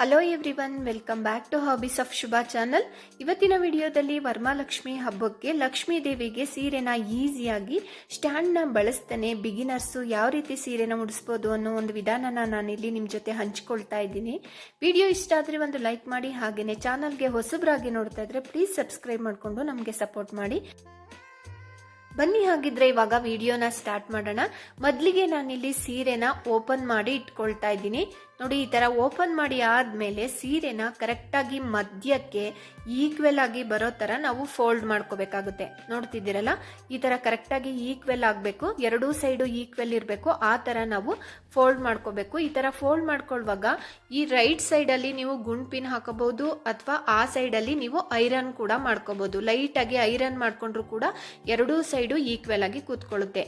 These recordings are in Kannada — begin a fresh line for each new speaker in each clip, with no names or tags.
Hello everyone, welcome back to hobbies of Shubha channel. ಇವತ್ತಿನ ವಿಡಿಯೋದಲ್ಲಿ ವರಮಹಾಲಕ್ಷ್ಮಿ ಹಬ್ಬಕ್ಕೆ ಲಕ್ಷ್ಮೀ ದೇವಿಗೆ ಸೀರೆನ ಈಸಿಯಾಗಿ ಸ್ಟ್ಯಾಂಡ್ನ ಬಳಸ್ತಾನೆ ಬಿಗಿನರ್ಸು ಯಾವ ರೀತಿ ಸೀರೆನ ಮುಡಿಸ್ಬೋದು ಅನ್ನೋ ಒಂದು ವಿಧಾನನ ನಾನಿಲ್ಲಿ ನಿಮ್ಮ ಜೊತೆ ಹಂಚ್ಕೊಳ್ತಾ ಇದ್ದೀನಿ. ವಿಡಿಯೋ ಇಷ್ಟ ಆದರೆ ಒಂದು ಲೈಕ್ ಮಾಡಿ, ಹಾಗೆಯೇ ಚಾನಲ್ಗೆ ಹೊಸಬ್ರಾಗಿ ನೋಡ್ತಾ ಇದ್ರೆ ಪ್ಲೀಸ್ ಸಬ್ಸ್ಕ್ರೈಬ್ ಮಾಡಿಕೊಂಡು ನಮಗೆ ಸಪೋರ್ಟ್ ಮಾಡಿ. ಬನ್ನಿ ಹಾಗಿದ್ರೆ ಇವಾಗ ವಿಡಿಯೋನ ಸ್ಟಾರ್ಟ್ ಮಾಡೋಣ. ಮೊದಲಿಗೆ ನಾನಿಲ್ಲಿ ಸೀರೆನ ಓಪನ್ ಮಾಡಿ ಇಟ್ಕೊಳ್ತಾ ಇದ್ದೀನಿ. ನೋಡಿ, ಈ ತರ ಓಪನ್ ಮಾಡಿ ಆದ್ಮೇಲೆ ಸೀರೆನ ಕರೆಕ್ಟಾಗಿ ಮಧ್ಯಕ್ಕೆ ಈಕ್ವೆಲ್ ಆಗಿ ಬರೋ ತರ ನಾವು ಫೋಲ್ಡ್ ಮಾಡ್ಕೋಬೇಕಾಗುತ್ತೆ. ನೋಡ್ತಿದ್ದೀರಲ್ಲ, ಈ ತರ ಕರೆಕ್ಟಾಗಿ ಈಕ್ವೆಲ್ ಆಗಬೇಕು, ಎರಡೂ ಸೈಡು ಈಕ್ವೆಲ್ ಇರಬೇಕು, ಆ ತರ ನಾವು ಫೋಲ್ಡ್ ಮಾಡ್ಕೋಬೇಕು. ಈ ತರ ಫೋಲ್ಡ್ ಮಾಡ್ಕೊಳ್ಳುವಾಗ ಈ ರೈಟ್ ಸೈಡ್ ಅಲ್ಲಿ ನೀವು ಗುಂಡ್ ಪಿನ್ ಹಾಕೋಬಹುದು, ಅಥವಾ ಆ ಸೈಡ್ ಅಲ್ಲಿ ನೀವು ಐರನ್ ಕೂಡ ಮಾಡ್ಕೋಬಹುದು. ಲೈಟ್ ಆಗಿ ಐರನ್ ಮಾಡ್ಕೊಂಡ್ರು ಕೂಡ ಎರಡೂ ಸೈಡು ಈಕ್ವೆಲ್ ಆಗಿ ಕೂತ್ಕೊಳ್ಳುತ್ತೆ.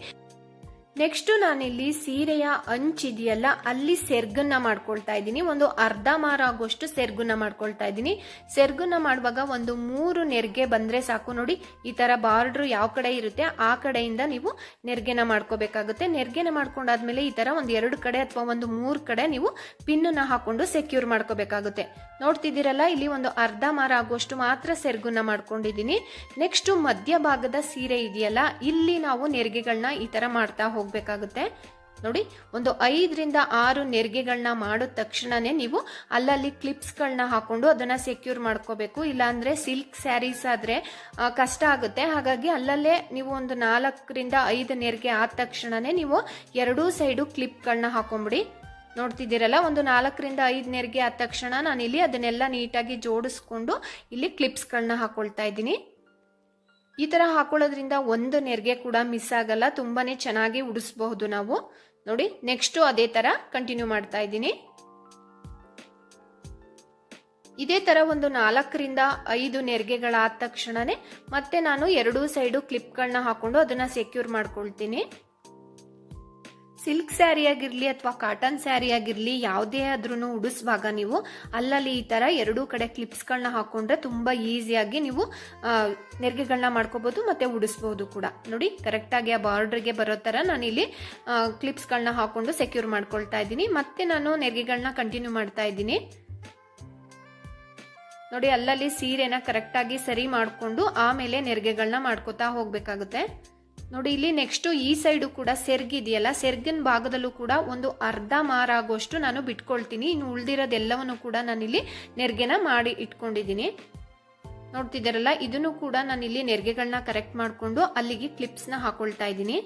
ನೆಕ್ಸ್ಟ್ ನಾನಿಲ್ಲಿ ಸೀರೆಯ ಅಂಚಿದೆಯಲ್ಲ, ಅಲ್ಲಿ ಸೆರ್ಗನ್ನ ಮಾಡ್ಕೊಳ್ತಾ ಇದ್ದೀನಿ. ಒಂದು ಅರ್ಧ ಮಾರ ಆಗುವಷ್ಟು ಸೆರ್ಗನ್ನ ಮಾಡ್ಕೊಳ್ತಾ ಇದ್ದೀನಿ. ಸೆರ್ಗನ್ನ ಮಾಡುವಾಗ ಒಂದು 3 ನೆರಿಗೆ ಬಂದ್ರೆ ಸಾಕು. ನೋಡಿ, ಈ ತರ ಬಾರ್ಡ್ರು ಯಾವ ಕಡೆ ಇರುತ್ತೆ ಆ ಕಡೆಯಿಂದ ನೀವು ನೆರಿಗೆನ ಮಾಡ್ಕೋಬೇಕಾಗುತ್ತೆ. ನೆರಿಗೆನ ಮಾಡ್ಕೊಂಡಾದ್ಮೇಲೆ ಈ ತರ ಒಂದು 2 ಕಡೆ ಅಥವಾ ಒಂದು 3 ಕಡೆ ನೀವು ಪಿನ್ನ ಹಾಕೊಂಡು ಸೆಕ್ಯೂರ್ ಮಾಡ್ಕೋಬೇಕಾಗುತ್ತೆ. ನೋಡ್ತಿದ್ದೀರಲ್ಲ, ಇಲ್ಲಿ ಒಂದು ಅರ್ಧ ಮಾರ ಆಗುವಷ್ಟು ಮಾತ್ರ ಸೆರ್ಗನ್ನ ಮಾಡ್ಕೊಂಡಿದ್ದೀನಿ. ನೆಕ್ಸ್ಟ್ ಮಧ್ಯ ಭಾಗದ ಸೀರೆ ಇದೆಯಲ್ಲ, ಇಲ್ಲಿ ನಾವು ನೆರಿಗೆಗಳನ್ನ ಈ ತರ ಮಾಡ್ತಾ ಹೋಗ್ಬೇಕಾಗುತ್ತೆ. ನೋಡಿ, ಒಂದು 5 ರಿಂದ 6 ನೆರಿಗೆಗಳನ್ನ ಮಾಡಿದ ತಕ್ಷಣನೇ ನೀವು ಅಲ್ಲಲ್ಲಿ ಕ್ಲಿಪ್ಸ್ಗಳನ್ನ ಹಾಕೊಂಡು ಅದನ್ನ ಸೆಕ್ಯೂರ್ ಮಾಡ್ಕೋಬೇಕು. ಇಲ್ಲಾಂದ್ರೆ ಸಿಲ್ಕ್ ಸ್ಯಾರೀಸ್ ಆದ್ರೆ ಕಷ್ಟ ಆಗುತ್ತೆ. ಹಾಗಾಗಿ ಅಲ್ಲಲ್ಲೇ ನೀವು ಒಂದು 4 ರಿಂದ 5 ನೆರಿಗೆ ಆದ ತಕ್ಷಣನೇ ನೀವು ಎರಡೂ ಸೈಡು ಕ್ಲಿಪ್ಗಳನ್ನ ಹಾಕೊಂಡ್ಬಿಡಿ. ನೋಡ್ತಿದ್ದೀರಲ್ಲ, ಒಂದು 4 ರಿಂದ 5 ನೆರಿಗೆ ಆದ ತಕ್ಷಣ ನಾನಿಲ್ಲಿ ಅದನ್ನೆಲ್ಲ ನೀಟಾಗಿ ಜೋಡಿಸ್ಕೊಂಡು ಇಲ್ಲಿ ಕ್ಲಿಪ್ಸ್ಗಳನ್ನ ಹಾಕೊಳ್ತಾ ಇದ್ದೀನಿ. ಈ ತರ ಹಾಕೊಳ್ಳೋದ್ರಿಂದ ಒಂದು ನೆರಿಗೆ ಕೂಡ ಮಿಸ್ ಆಗಲ್ಲ, ತುಂಬಾನೇ ಚೆನ್ನಾಗಿ ಉಡಿಸಬಹುದು ನಾವು. ನೋಡಿ, ನೆಕ್ಸ್ಟ್ ಅದೇ ತರ ಕಂಟಿನ್ಯೂ ಮಾಡ್ತಾ ಇದ್ದೀನಿ. ಇದೇ ತರ ಒಂದು 4 ರಿಂದ 5 ನೆರಿಗೆಗಳಾದ ತಕ್ಷಣನೇ ಮತ್ತೆ ನಾನು ಎರಡೂ ಸೈಡು ಕ್ಲಿಪ್ಗಳನ್ನ ಹಾಕೊಂಡು ಅದನ್ನ ಸೆಕ್ಯೂರ್ ಮಾಡ್ಕೊಳ್ತೀನಿ. ಸಿಲ್ಕ್ ಸ್ಯಾರಿ ಆಗಿರ್ಲಿ ಅಥವಾ ಕಾಟನ್ ಸ್ಯಾರಿ ಆಗಿರ್ಲಿ, ಯಾವುದೇ ಆದ್ರೂ ಉಡಿಸುವಾಗ ನೀವು ಅಲ್ಲಲ್ಲಿ ಈ ತರ ಎರಡೂ ಕಡೆ ಕ್ಲಿಪ್ಸ್ಗಳನ್ನ ಹಾಕೊಂಡ್ರೆ ತುಂಬಾ ಈಸಿಯಾಗಿ ನೀವು ನೆರಿಗೆಗಳನ್ನ ಮಾಡ್ಕೋಬಹುದು ಮತ್ತೆ ಉಡಿಸಬಹುದು ಕೂಡ. ನೋಡಿ, ಕರೆಕ್ಟಾಗಿ ಆ ಬಾರ್ಡರ್ಗೆ ಬರೋ ತರ ನಾನಿಲ್ಲಿ ಕ್ಲಿಪ್ಸ್ಗಳನ್ನ ಹಾಕೊಂಡು ಸೆಕ್ಯೂರ್ ಮಾಡ್ಕೊಳ್ತಾ ಇದ್ದೀನಿ. ಮತ್ತೆ ನಾನು ನೆರಿಗೆಗಳನ್ನ ಕಂಟಿನ್ಯೂ ಮಾಡ್ತಾ ಇದ್ದೀನಿ. ನೋಡಿ, ಅಲ್ಲಲ್ಲಿ ಸೀರೆನ ಕರೆಕ್ಟಾಗಿ ಸರಿ ಮಾಡಿಕೊಂಡು ಆಮೇಲೆ ನೆರಿಗೆಗಳನ್ನ ಮಾಡ್ಕೋತಾ ಹೋಗ್ಬೇಕಾಗುತ್ತೆ. ನೋಡಿ, ಇಲ್ಲಿ ನೆಕ್ಸ್ಟ್ ಈ ಸೈಡು ಕೂಡ ಸೆರ್ಗಿದೆಯಲ್ಲ, ಸೆರ್ಗಿನ ಭಾಗದಲ್ಲೂ ಕೂಡ ಒಂದು ಅರ್ಧ ಮಾರ ಆಗುವಷ್ಟು ನಾನು ಬಿಟ್ಕೊಳ್ತೀನಿ. ಇನ್ನು ಉಳ್ದಿರೋದೆಲ್ಲವನ್ನು ಕೂಡ ನಾನಿಲ್ಲಿ ನೆರಿಗೆನ ಮಾಡಿ ಇಟ್ಕೊಂಡಿದ್ದೀನಿ. ನೋಡ್ತಿದ್ದಾರಲ್ಲ, ಇದನ್ನು ಕೂಡ ನಾನಿಲ್ಲಿ ನೆರಿಗೆಗಳನ್ನ ಕರೆಕ್ಟ್ ಮಾಡಿಕೊಂಡು ಅಲ್ಲಿಗೆ ಕ್ಲಿಪ್ಸ್ನ ಹಾಕೊಳ್ತಾ ಇದ್ದೀನಿ.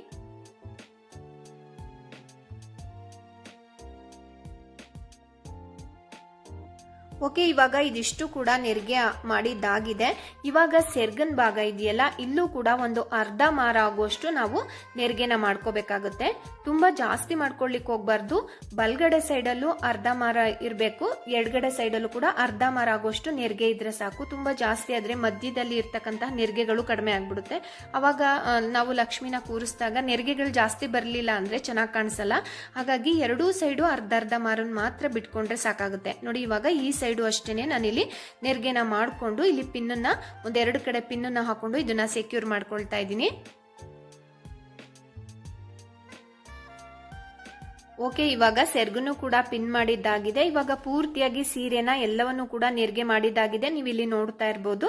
ಓಕೆ, ಇವಾಗ ಇದಿಷ್ಟು ಕೂಡ ನೆರಿಗೆ ಮಾಡಿದ್ದಾಗಿದೆ. ಇವಾಗ ಸೆರ್ಗನ್ ಭಾಗ ಇದೆಯಲ್ಲ, ಇಲ್ಲೂ ಕೂಡ ಒಂದು ಅರ್ಧ ಮಾರ ಆಗುವಷ್ಟು ನಾವು ನೆರಿಗೆನ ಮಾಡ್ಕೋಬೇಕಾಗುತ್ತೆ. ತುಂಬಾ ಜಾಸ್ತಿ ಮಾಡ್ಕೊಳ್ಲಿಕ್ಕೆ ಹೋಗ್ಬಾರ್ದು. ಬಲ್ಗಡೆ ಸೈಡಲ್ಲೂ ಅರ್ಧ ಮಾರ ಇರಬೇಕು, ಎಡಗಡೆ ಸೈಡಲ್ಲೂ ಕೂಡ ಅರ್ಧ ಮಾರ ಆಗುವಷ್ಟು ನೆರಿಗೆ ಇದ್ರೆ ಸಾಕು. ತುಂಬಾ ಜಾಸ್ತಿ ಆದ್ರೆ ಮಧ್ಯದಲ್ಲಿ ಇರ್ತಕ್ಕಂತಹ ನೆರಿಗೆಗಳು ಕಡಿಮೆ ಆಗ್ಬಿಡುತ್ತೆ. ಅವಾಗ ನಾವು ಲಕ್ಷ್ಮಿನ ಕೂರಿಸಿದಾಗ ನೆರಿಗೆಗಳು ಜಾಸ್ತಿ ಬರಲಿಲ್ಲ ಅಂದ್ರೆ ಚೆನ್ನಾಗಿ ಕಾಣಿಸಲ್ಲ. ಹಾಗಾಗಿ ಎರಡೂ ಸೈಡು ಅರ್ಧ ಮಾರನ್ ಮಾತ್ರ ಬಿಟ್ಕೊಂಡ್ರೆ ಸಾಕಾಗುತ್ತೆ. ನೋಡಿ, ಇವಾಗ ಈ ಸೈಡು ಅಷ್ಟೇನೆ ನಾನಿಲ್ಲಿ ನೆರಿಗೆನ ಮಾಡಿಕೊಂಡು ಇಲ್ಲಿ ಪಿನ್ನ ಒಂದ್ 2 ಕಡೆ ಪಿನ್ನ ಹಾಕೊಂಡು ಇದನ್ನ ಸೆಕ್ಯೂರ್ ಮಾಡ್ಕೊಳ್ತಾ ಇದ್ದೀನಿ. ಓಕೆ, ಇವಾಗ ಸೆರ್ಗನ್ನು ಕೂಡ ಪಿನ್ ಮಾಡಿದ್ದಾಗಿದೆ. ಇವಾಗ ಪೂರ್ತಿಯಾಗಿ ಸೀರೆನ ಎಲ್ಲವನ್ನು ಕೂಡ ನೆರಿಗೆ ಮಾಡಿದ್ದಾಗಿದೆ, ನೀವು ಇಲ್ಲಿ ನೋಡ್ತಾ ಇರ್ಬೋದು.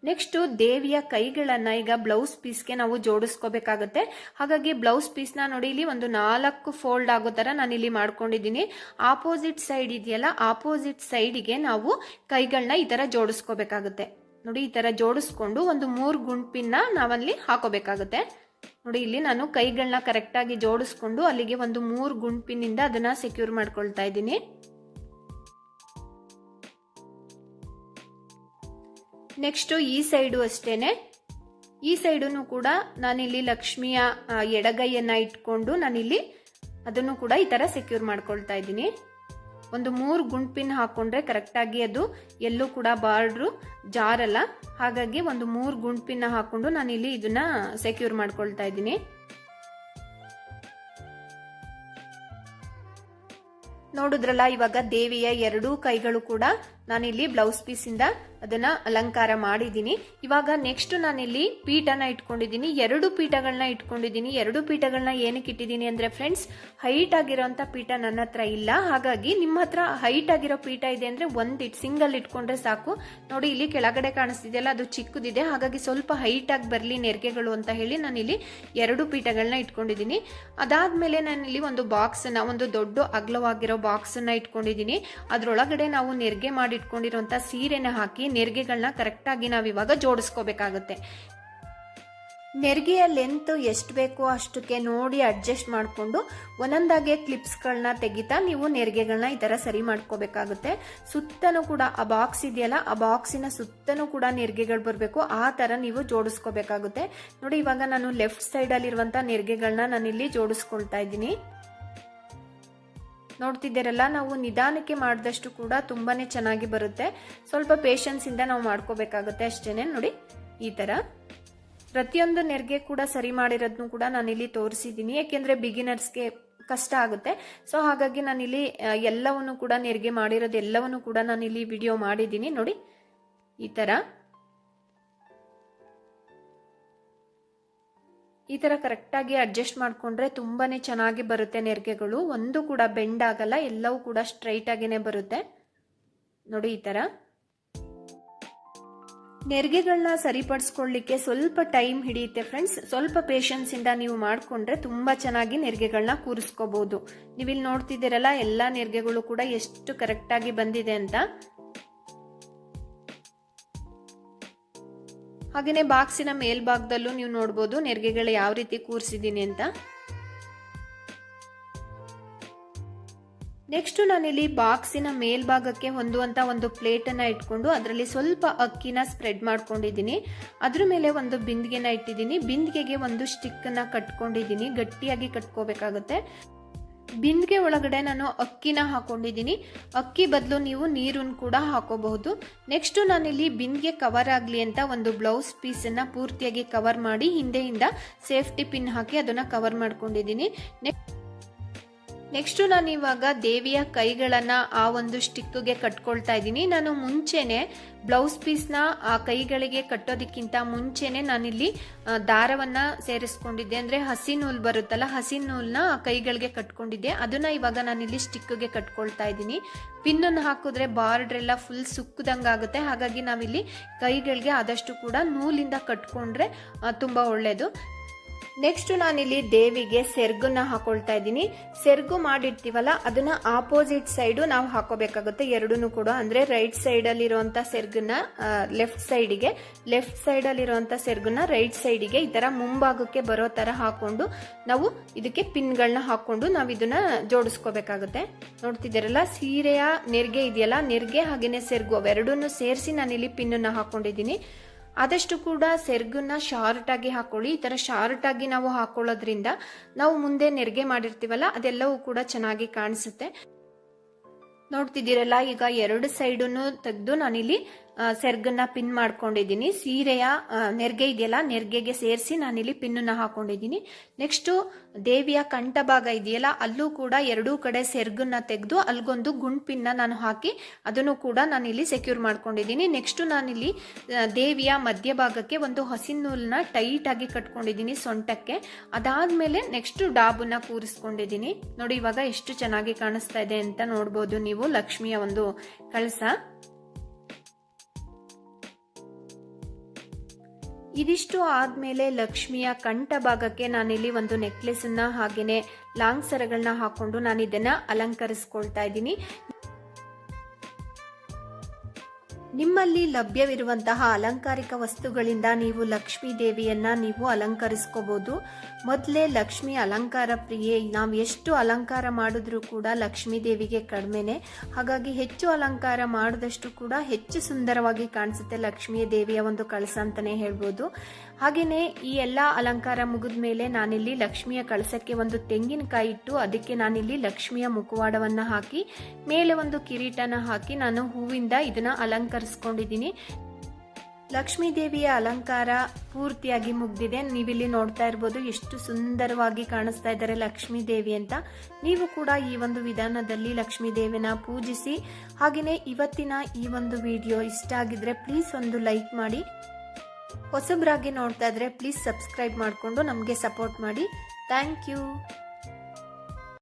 ನೆಕ್ಸ್ಟ್ ದೇವಿಯ ಕೈಗಳನ್ನ ಈಗ ಬ್ಲೌಸ್ ಪೀಸ್ಗೆ ನಾವು ಜೋಡಿಸ್ಕೋಬೇಕಾಗುತ್ತೆ. ಹಾಗಾಗಿ ಬ್ಲೌಸ್ ಪೀಸ್ನ ನೋಡಿ, ಇಲ್ಲಿ ಒಂದು 4 ಫೋಲ್ಡ್ ಆಗೋ ತರ ನಾನು ಇಲ್ಲಿ ಮಾಡ್ಕೊಂಡಿದ್ದೀನಿ. ಆಪೋಸಿಟ್ ಸೈಡ್ ಇದೆಯಲ್ಲ, ಆಪೋಸಿಟ್ ಸೈಡ್ಗೆ ನಾವು ಕೈಗಳನ್ನ ಈ ತರ ಜೋಡಿಸ್ಕೋಬೇಕಾಗುತ್ತೆ. ನೋಡಿ, ಈ ತರ ಜೋಡಿಸ್ಕೊಂಡು ಒಂದು 3 ಗುಂಡ್ ಪಿನ್ನ ನಾವಲ್ಲಿ ಹಾಕೋಬೇಕಾಗುತ್ತೆ. ನೋಡಿ, ಇಲ್ಲಿ ನಾನು ಕೈಗಳನ್ನ ಕರೆಕ್ಟಾಗಿ ಜೋಡಿಸ್ಕೊಂಡು ಅಲ್ಲಿಗೆ ಒಂದು 3 ಗುಂಡ್ ಪಿನ್ ಇಂದ ಅದನ್ನ ಸೆಕ್ಯೂರ್ ಮಾಡ್ಕೊಳ್ತಾ ಇದ್ದೀನಿ. ನೆಕ್ಸ್ಟ್ ಈ ಸೈಡು ಅಷ್ಟೇನೆ, ಈ ಸೈಡನ್ನು ಕೂಡ ನಾನಿಲ್ಲಿ ಲಕ್ಷ್ಮಿಯ ಎಡಗೈಯನ್ನ ಇಟ್ಕೊಂಡು ನಾನಿಲ್ಲಿ ಅದನ್ನು ಕೂಡ ಈ ತರ ಸೆಕ್ಯೂರ್ ಮಾಡ್ಕೊಳ್ತಾ ಇದ್ದೀನಿ. ಒಂದು 3 ಗುಂಡ್ ಪಿನ್ ಹಾಕೊಂಡ್ರೆ ಕರೆಕ್ಟಾಗಿ ಅದು ಎಲ್ಲೂ ಕೂಡ ಬಾರ್ಡ್ರು ಜಾರಲ್ಲ. ಹಾಗಾಗಿ ಒಂದು 3 ಗುಂಡ್ ಪಿನ್ ಹಾಕೊಂಡು ನಾನಿಲ್ಲಿ ಇದನ್ನ ಸೆಕ್ಯೂರ್ ಮಾಡ್ಕೊಳ್ತಾ ಇದ್ದೀನಿ. ನೋಡಿದ್ರಲ್ಲ, ಇವಾಗ ದೇವಿಯ ಎರಡೂ ಕೈಗಳು ಕೂಡ ನಾನಿಲ್ಲಿ ಬ್ಲೌಸ್ ಪೀಸಿಂದ ಅದನ್ನ ಅಲಂಕಾರ ಮಾಡಿದ್ದೀನಿ. ಇವಾಗ ನೆಕ್ಸ್ಟ್ ನಾನಿಲ್ಲಿ ಪೀಠನ ಇಟ್ಕೊಂಡಿದ್ದೀನಿ, 2 ಪೀಠಗಳನ್ನ ಇಟ್ಕೊಂಡಿದ್ದೀನಿ. 2 ಪೀಠಗಳನ್ನ ಏನಕ್ಕೆ ಇಟ್ಟಿದ್ದೀನಿ ಅಂದ್ರೆ ಫ್ರೆಂಡ್ಸ್, ಹೈಟ್ ಆಗಿರೋಂಥ ಪೀಠ ನನ್ನ ಹತ್ರ ಇಲ್ಲ. ಹಾಗಾಗಿ ನಿಮ್ಮ ಹತ್ರ ಹೈಟ್ ಆಗಿರೋ ಪೀಠ ಇದೆ ಅಂದ್ರೆ ಸಿಂಗಲ್ ಇಟ್ಕೊಂಡ್ರೆ ಸಾಕು. ನೋಡಿ ಇಲ್ಲಿ ಕೆಳಗಡೆ ಕಾಣಿಸ್ತಿದೆಯಲ್ಲ, ಅದು ಚಿಕ್ಕದಿದೆ, ಹಾಗಾಗಿ ಸ್ವಲ್ಪ ಹೈಟ್ ಆಗಿ ಬರಲಿ ನೆರಿಗೆಗಳು ಅಂತ ಹೇಳಿ ನಾನಿಲ್ಲಿ 2 ಪೀಠಗಳನ್ನ ಇಟ್ಕೊಂಡಿದ್ದೀನಿ. ಅದಾದ್ಮೇಲೆ ನಾನಿಲ್ಲಿ ಒಂದು ಬಾಕ್ಸನ್ನ, ಒಂದು ದೊಡ್ಡ ಅಗಲವಾಗಿರೋ ಬಾಕ್ಸನ್ನ ಇಟ್ಕೊಂಡಿದ್ದೀನಿ. ಅದ್ರೊಳಗಡೆ ನಾವು ನೆರಿಗೆ ಮಾಡಿ ಇಟ್ಕೊಂಡಿರುವಂತ ಸೀರೆನ ಹಾಕಿ ನೆರಿಗೆಗಳನ್ನ ಕರೆಕ್ಟ್ ಆಗಿ ನಾವು ಇವಾಗ ಜೋಡಿಸ್ಕೋಬೇಕಾಗುತ್ತೆ. ನೆರಿಗೆಯ ಲೆಂತ್ ಎಷ್ಟು ಬೇಕೋ ಅಷ್ಟಕ್ಕೆ ನೋಡಿ ಅಡ್ಜಸ್ಟ್ ಮಾಡಿಕೊಂಡು ಒಂದೊಂದಾಗೆ ಕ್ಲಿಪ್ಸ್ಗಳನ್ನ ತೆಗಿತಾ ನೀವು ನೆರಿಗೆಗಳನ್ನ ಈ ತರ ಸರಿ ಮಾಡ್ಕೋಬೇಕಾಗುತ್ತೆ. ಸುತ್ತನೂ ಕೂಡ ಆ ಬಾಕ್ಸ್ ಇದೆಯಲ್ಲ, ಆ ಬಾಕ್ಸಿನ ಸುತ್ತನೂ ಕೂಡ ನೆರಿಗೆಗಳು ಬರಬೇಕು, ಆ ತರ ನೀವು ಜೋಡಿಸ್ಕೋಬೇಕಾಗುತ್ತೆ. ನೋಡಿ ಇವಾಗ ನಾನು ಲೆಫ್ಟ್ ಸೈಡ್ ಅಲ್ಲಿರುವಂತ ನೆರಿಗೆಗಳನ್ನ ನಾನಿಲ್ಲಿ ಜೋಡಿಸ್ಕೊಳ್ತಾ ಇದ್ದೀನಿ. ನೋಡ್ತಿದ್ದೀರಲ್ಲ, ನಾವು ನಿಧಾನಕ್ಕೆ ಮಾಡಿದಷ್ಟು ಕೂಡ ತುಂಬಾನೇ ಚೆನ್ನಾಗಿ ಬರುತ್ತೆ. ಸ್ವಲ್ಪ ಪೇಷನ್ಸ್ ಇಂದ ನಾವು ಮಾಡ್ಕೋಬೇಕಾಗುತ್ತೆ ಅಷ್ಟೇನೆ. ನೋಡಿ ಈ ತರ ಪ್ರತಿಯೊಂದು ನೆರಿಗೆ ಕೂಡ ಸರಿ ಮಾಡಿರೋದನ್ನು ಕೂಡ ನಾನಿಲ್ಲಿ ತೋರಿಸಿದ್ದೀನಿ, ಯಾಕೆಂದ್ರೆ ಬಿಗಿನರ್ಸ್ಗೆ ಕಷ್ಟ ಆಗುತ್ತೆ. ಸೊ ಹಾಗಾಗಿ ನಾನಿಲ್ಲಿ ಎಲ್ಲವನ್ನು ಕೂಡ ನೆರಿಗೆ ಮಾಡಿರೋದು ಎಲ್ಲವನ್ನು ಕೂಡ ನಾನಿಲ್ಲಿ ವಿಡಿಯೋ ಮಾಡಿದ್ದೀನಿ. ನೋಡಿ ಈ ತರ ಕರೆಕ್ಟಾಗಿ ಅಡ್ಜಸ್ಟ್ ಮಾಡ್ಕೊಂಡ್ರೆ ತುಂಬಾನೇ ಚೆನ್ನಾಗಿ ಬರುತ್ತೆ ನೆರಿಗೆಗಳು. ಒಂದು ಕೂಡ ಬೆಂಡ್ ಆಗಲ್ಲ, ಎಲ್ಲವೂ ಕೂಡ ಸ್ಟ್ರೈಟ್ ಆಗಿನೇ ಬರುತ್ತೆ. ನೋಡಿ ಈ ತರ ನೆರಿಗೆಗಳನ್ನ ಸರಿಪಡಿಸ್ಕೊಳ್ಳಿಕ್ಕೆ ಸ್ವಲ್ಪ ಟೈಮ್ ಹಿಡಿಯುತ್ತೆ ಫ್ರೆಂಡ್ಸ್. ಸ್ವಲ್ಪ ಪೇಷನ್ಸ್ ಇಂದ ನೀವು ಮಾಡ್ಕೊಂಡ್ರೆ ತುಂಬಾ ಚೆನ್ನಾಗಿ ನೆರಿಗೆಗಳನ್ನ ಕೂರಿಸ್ಕೋಬಹುದು. ನೀವಿಲ್ಲಿ ನೋಡ್ತಿದ್ದೀರಲ್ಲ, ಎಲ್ಲಾ ನೆರಿಗೆಗಳು ಕೂಡ ಎಷ್ಟು ಕರೆಕ್ಟ್ ಆಗಿ ಬಂದಿದೆ ಅಂತ. ಹಾಗೇನೆ ಬಾಕ್ಸಿನ ಮೇಲ್ಭಾಗದಲ್ಲೂ ನೀವು ನೋಡಬಹುದು ನೆರಿಗೆಗಳು ಯಾವ ರೀತಿ ಕೂರಿಸಿದ್ದೀನಿ ಅಂತ. ನೆಕ್ಸ್ಟ್ ನಾನಿಲ್ಲಿ ಬಾಕ್ಸಿನ ಮೇಲ್ಭಾಗಕ್ಕೆ ಹೊಂದುವಂತ ಒಂದು ಪ್ಲೇಟ್ ಅನ್ನ ಇಟ್ಕೊಂಡು ಅದರಲ್ಲಿ ಸ್ವಲ್ಪ ಅಕ್ಕಿನ ಸ್ಪ್ರೆಡ್ ಮಾಡ್ಕೊಂಡಿದ್ದೀನಿ. ಅದ್ರ ಮೇಲೆ ಒಂದು ಬಿಂದಿಗೆನ ಇಟ್ಟಿದ್ದೀನಿ. ಬಿಂದಿಗೆಗೆ ಒಂದು ಸ್ಟಿಕ್ ಅನ್ನ ಕಟ್ಕೊಂಡಿದ್ದೀನಿ, ಗಟ್ಟಿಯಾಗಿ ಕಟ್ಕೋಬೇಕಾಗುತ್ತೆ. ಬಿಂದಿಗೆ ಒಳಗಡೆ ನಾನು ಅಕ್ಕಿನ ಹಾಕೊಂಡಿದ್ದೀನಿ. ಅಕ್ಕಿ ಬದಲು ನೀವು ನೀರನ್ನು ಕೂಡ ಹಾಕೋಬಹುದು. ನೆಕ್ಸ್ಟ್ ನಾನಿಲ್ಲಿ ಬಿಂದಿಗೆ ಕವರ್ ಆಗಲಿ ಅಂತ ಒಂದು ಬ್ಲೌಸ್ ಪೀಸನ್ನು ಪೂರ್ತಿಯಾಗಿ ಕವರ್ ಮಾಡಿ ಹಿಂದೆಯಿಂದ ಸೇಫ್ಟಿ ಪಿನ್ ಹಾಕಿ ಅದನ್ನು ಕವರ್ ಮಾಡ್ಕೊಂಡಿದ್ದೀನಿ. ನೆಕ್ಸ್ಟ್ ನಾನು ಇವಾಗ ದೇವಿಯ ಕೈಗಳನ್ನ ಆ ಒಂದು ಸ್ಟಿಕ್ಗೆ ಕಟ್ಕೊಳ್ತಾ ಇದ್ದೀನಿ. ನಾನು ಮುಂಚೆನೆ ಬ್ಲೌಸ್ ಪೀಸ್ನ ಆ ಕೈಗಳಿಗೆ ಕಟ್ಟೋದಕ್ಕಿಂತ ಮುಂಚೆನೆ ನಾನಿಲ್ಲಿ ದಾರವನ್ನ ಸೇರಿಸ್ಕೊಂಡಿದ್ದೆ, ಅಂದ್ರೆ ಹಸಿ ನೂಲ್ ಬರುತ್ತಲ್ಲ, ಹಸಿ ನೂಲ್ನ ಆ ಕೈಗಳಿಗೆ ಕಟ್ಕೊಂಡಿದ್ದೆ. ಅದನ್ನ ಇವಾಗ ನಾನಿಲ್ಲಿ ಸ್ಟಿಕ್ಗೆ ಕಟ್ಕೊಳ್ತಾ ಇದ್ದೀನಿ. ಪಿನ್ನನ್ನು ಹಾಕಿದ್ರೆ ಬಾರ್ಡ್ರ್ ಎಲ್ಲ ಫುಲ್ ಸುಕ್ಕದಂಗ ಆಗುತ್ತೆ. ಹಾಗಾಗಿ ನಾವಿಲ್ಲಿ ಕೈಗಳಿಗೆ ಆದಷ್ಟು ಕೂಡ ನೂಲಿಂದ ಕಟ್ಕೊಂಡ್ರೆ ತುಂಬಾ ಒಳ್ಳೇದು. ನೆಕ್ಸ್ಟ್ ನಾನಿಲ್ಲಿ ದೇವಿಗೆ ಸೆರ್ಗನ್ನ ಹಾಕೊಳ್ತಾ ಇದ್ದೀನಿ. ಸೆರ್ಗು ಮಾಡಿರ್ತೀವಲ್ಲ, ಅದನ್ನ ಆಪೋಸಿಟ್ ಸೈಡು ನಾವು ಹಾಕೋಬೇಕಾಗುತ್ತೆ ಎರಡೂ ಕೂಡ. ಅಂದ್ರೆ ರೈಟ್ ಸೈಡ್ ಅಲ್ಲಿರುವಂತ ಸೆರ್ಗನ್ನ ಲೆಫ್ಟ್ ಸೈಡಿಗೆ, ಲೆಫ್ಟ್ ಸೈಡ್ ಅಲ್ಲಿರುವಂತ ಸೆರ್ಗನ್ನ ರೈಟ್ ಸೈಡಿಗೆ ಈ ತರ ಮುಂಭಾಗಕ್ಕೆ ಬರೋ ತರ ಹಾಕೊಂಡು ನಾವು ಇದಕ್ಕೆ ಪಿನ್ಗಳನ್ನ ಹಾಕೊಂಡು ನಾವು ಇದನ್ನ ಜೋಡಿಸ್ಕೋಬೇಕಾಗುತ್ತೆ. ನೋಡ್ತಿದ್ದೀರಲ್ಲ, ಸೀರೆಯ ನೆರಿಗೆ ಇದೆಯಲ್ಲ, ನೆರಿಗೆ ಹಾಗೇನೆ ಸೆರ್ಗು ಅವೆರಡನ್ನು ಸೇರಿಸಿ ನಾನಿಲ್ಲಿ ಪಿನ್ನನ್ನ ಹಾಕೊಂಡಿದ್ದೀನಿ. ಆದಷ್ಟು ಕೂಡ ಸೆರ್ಗನ್ನ ಶಾರ್ಟ್ ಆಗಿ ಹಾಕೊಳ್ಳಿ. ಈ ತರ ಶಾರ್ಟ್ ಆಗಿ ನಾವು ಹಾಕೊಳ್ಳೋದ್ರಿಂದ ನಾವು ಮುಂದೆ ನೆರಿಗೆ ಮಾಡಿರ್ತೀವಲ್ಲ ಅದೆಲ್ಲವೂ ಕೂಡ ಚೆನ್ನಾಗಿ ಕಾಣಿಸುತ್ತೆ. ನೋಡ್ತಿದ್ದೀರಲ್ಲ, ಈಗ ಎರಡು ಸೈಡನ್ನು ತೆಗೆದು ನಾನಿಲ್ಲಿ ಸೆರ್ಗನ್ನ ಪಿನ್ ಮಾಡ್ಕೊಂಡಿದ್ದೀನಿ. ಸೀರೆಯ ನೆರಿಗೆ ಇದೆಯಲ್ಲ, ನೆರಿಗೆಗೆ ಸೇರಿಸಿ ನಾನಿಲ್ಲಿ ಪಿನ್ನನ್ನ ಹಾಕೊಂಡಿದ್ದೀನಿ. ನೆಕ್ಸ್ಟ್ ದೇವಿಯ ಕಂಠ ಭಾಗ ಇದೆಯಲ್ಲ, ಅಲ್ಲೂ ಕೂಡ ಎರಡೂ ಕಡೆ ಸೆರ್ಗನ್ನ ತೆಗೆದು ಅಲ್ಗೊಂದು ಗುಂಡ್ ಪಿನ್ನ ನಾನು ಹಾಕಿ ಅದನ್ನು ಕೂಡ ನಾನಿಲ್ಲಿ ಸೆಕ್ಯೂರ್ ಮಾಡ್ಕೊಂಡಿದ್ದೀನಿ. ನೆಕ್ಸ್ಟ್ ನಾನಿಲ್ಲಿ ದೇವಿಯ ಮಧ್ಯಭಾಗಕ್ಕೆ ಒಂದು ಹಸಿ ನೂಲನ್ನ ಟೈಟ್ ಆಗಿ ಕಟ್ಕೊಂಡಿದ್ದೀನಿ ಸೊಂಟಕ್ಕೆ. ಅದಾದ್ಮೇಲೆ ನೆಕ್ಸ್ಟ್ ಡಾಬನ್ನ ಕೂರಿಸ್ಕೊಂಡಿದ್ದೀನಿ. ನೋಡಿ ಇವಾಗ ಎಷ್ಟು ಚೆನ್ನಾಗಿ ಕಾಣಿಸ್ತಾ ಇದೆ ಅಂತ ನೋಡ್ಬೋದು ನೀವು. ಲಕ್ಷ್ಮಿಯ ಒಂದು ಕಳಸ. ಇದಿಷ್ಟು ಆದ್ಮೇಲೆ ಲಕ್ಷ್ಮಿಯ ಕಂಠ ಭಾಗಕ್ಕೆ ನಾನಿಲ್ಲಿ ಒಂದು ನೆಕ್ಲೆಸ್ ಅನ್ನ ಹಾಗೇನೆ ಲಾಂಗ್ ಸರಗಳನ್ನ ಹಾಕೊಂಡು ನಾನು ಇದನ್ನ ಅಲಂಕರಿಸ್ಕೊಳ್ತಾ ಇದ್ದೀನಿ. ನಿಮ್ಮಲ್ಲಿ ಲಭ್ಯವಿರುವಂತಹ ಅಲಂಕಾರಿಕ ವಸ್ತುಗಳಿಂದ ನೀವು ಲಕ್ಷ್ಮೀ ದೇವಿಯನ್ನ ನೀವು ಅಲಂಕರಿಸ್ಕೋಬಹುದು. ಮೊದಲೇ ಲಕ್ಷ್ಮಿ ಅಲಂಕಾರ ಪ್ರಿಯೆ. ನಾವು ಎಷ್ಟು ಅಲಂಕಾರ ಮಾಡಿದ್ರೂ ಕೂಡ ಲಕ್ಷ್ಮೀ ದೇವಿಗೆ ಕಡಿಮೆನೆ. ಹಾಗಾಗಿ ಹೆಚ್ಚು ಅಲಂಕಾರ ಮಾಡಿದಷ್ಟು ಕೂಡ ಹೆಚ್ಚು ಸುಂದರವಾಗಿ ಕಾಣಿಸುತ್ತೆ ಲಕ್ಷ್ಮೀ ದೇವಿಯ ಒಂದು ಕಳಸ ಅಂತಾನೆ ಹೇಳ್ಬೋದು. ಹಾಗೇನೆ ಈ ಎಲ್ಲಾ ಅಲಂಕಾರ ಮುಗಿದ ಮೇಲೆ ನಾನಿಲ್ಲಿ ಲಕ್ಷ್ಮಿಯ ಕಳಸಕ್ಕೆ ಒಂದು ತೆಂಗಿನಕಾಯಿ ಇಟ್ಟು ಅದಕ್ಕೆ ನಾನಿಲ್ಲಿ ಲಕ್ಷ್ಮಿಯ ಮುಖವಾಡವನ್ನ ಹಾಕಿ ಮೇಲೆ ಒಂದು ಕಿರೀಟನ ಹಾಕಿ ನಾನು ಹೂವಿಂದ ಇದನ್ನ ಅಲಂಕರಿಸ್ಕೊಂಡಿದ್ದೀನಿ. ಲಕ್ಷ್ಮೀ ದೇವಿಯ ಅಲಂಕಾರ ಪೂರ್ತಿಯಾಗಿ ಮುಗ್ದಿದೆ. ನೀವಿಲ್ಲಿ ನೋಡ್ತಾ ಇರ್ಬೋದು ಎಷ್ಟು ಸುಂದರವಾಗಿ ಕಾಣಿಸ್ತಾ ಇದ್ದಾರೆ ಲಕ್ಷ್ಮೀ ದೇವಿ ಅಂತ. ನೀವು ಕೂಡ ಈ ಒಂದು ವಿಧಾನದಲ್ಲಿ ಲಕ್ಷ್ಮೀ ದೇವಿನ ಪೂಜಿಸಿ. ಹಾಗೆಯೇ ಇವತ್ತಿನ ಈ ಒಂದು ವಿಡಿಯೋ ಇಷ್ಟ ಆಗಿದ್ರೆ ಪ್ಲೀಸ್ ಒಂದು ಲೈಕ್ ಮಾಡಿ. ಹೊಸಬ್ರಾಗಿ ನೋಡ್ತಾ ಇದ್ರೆ ಪ್ಲೀಸ್ ಸಬ್ಸ್ಕ್ರೈಬ್ ಮಾಡಿಕೊಂಡು ನಮಗೆ ಸಪೋರ್ಟ್ ಮಾಡಿ. Thank you.